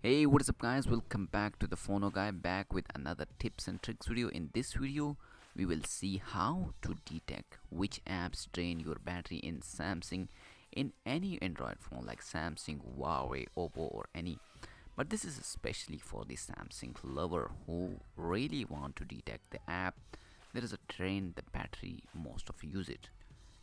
Hey, what is up guys? Welcome back to the TheFonoGuy, back with another tips and tricks video. In this video, we will see how to detect which apps drain your battery in Samsung in any Android phone like Samsung, Huawei, Oppo or any. But this is especially for the Samsung lover who really want to detect the app that is a drain the battery most of you use it.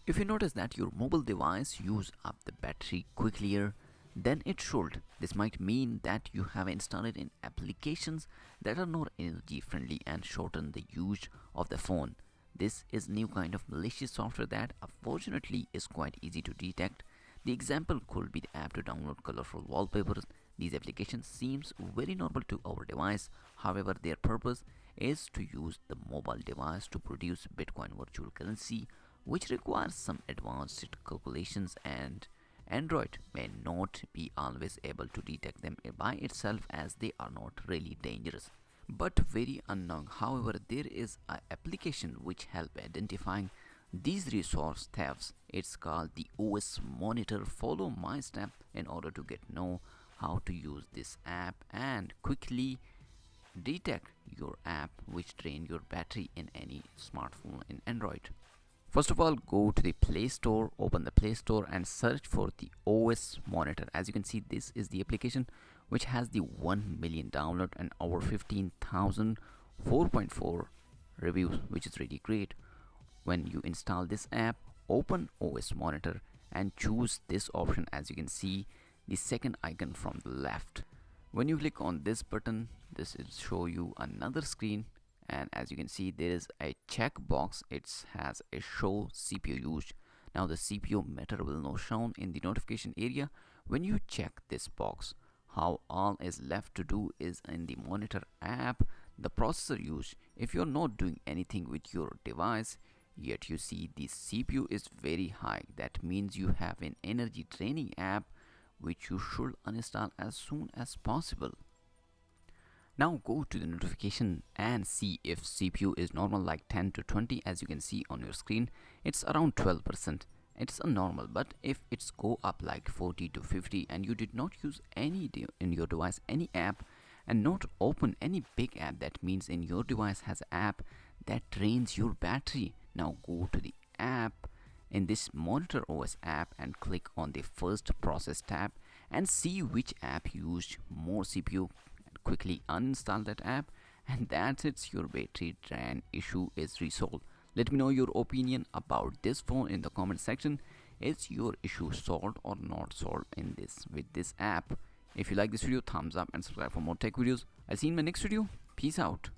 If you notice that your mobile device use up the battery quickly then it should. This might mean that you have installed in applications that are not energy friendly and shorten the use of the phone. This is new kind of malicious software that unfortunately is quite easy to detect. The example could be the app to download colorful wallpapers. These applications seems very normal to our device. However, their purpose is to use the mobile device to produce Bitcoin virtual currency, which requires some advanced calculations and Android may not be always able to detect them by itself as they are not really dangerous but very unknown. However, there is an application which help identifying these resource thefts. It's called the OS Monitor. Follow my step in order to get know how to use this app and quickly detect your app which drain your battery in any smartphone in Android. First of all, go to the Play Store, open the Play Store and search for the OS Monitor. As you can see, this is the application which has the 1 million download and over 15,000 4.4 reviews, which is really great. When you install this app, open OS Monitor and choose this option. As you can see, the second icon from the left. When you click on this button, this will show you another screen, and as you can see there is a checkbox. It has a show CPU used. Now the CPU meter will not shown in the notification area. When you check this box, how all is left to do is in the monitor app the processor used. If you're not doing anything with your device yet you see the CPU is very high, that means you have an energy draining app which you should uninstall as soon as possible. Now go to the notification and see if CPU is normal like 10 to 20. As you can see on your screen, it's around 12%. It's a normal, but if it's go up like 40 to 50 and you did not use any in your device any app and not open any big app, that means in your device has app that drains your battery. Now go to the app in this Monitor OS app and click on the first process tab and see which app used more CPU. Quickly uninstall that app and that's it, your battery drain issue is resolved. Let me know your opinion about this phone in the comment section. Is your issue solved or not solved in this with this app? If you like this video, thumbs up and subscribe for more tech videos. I'll see you in my next video. Peace out.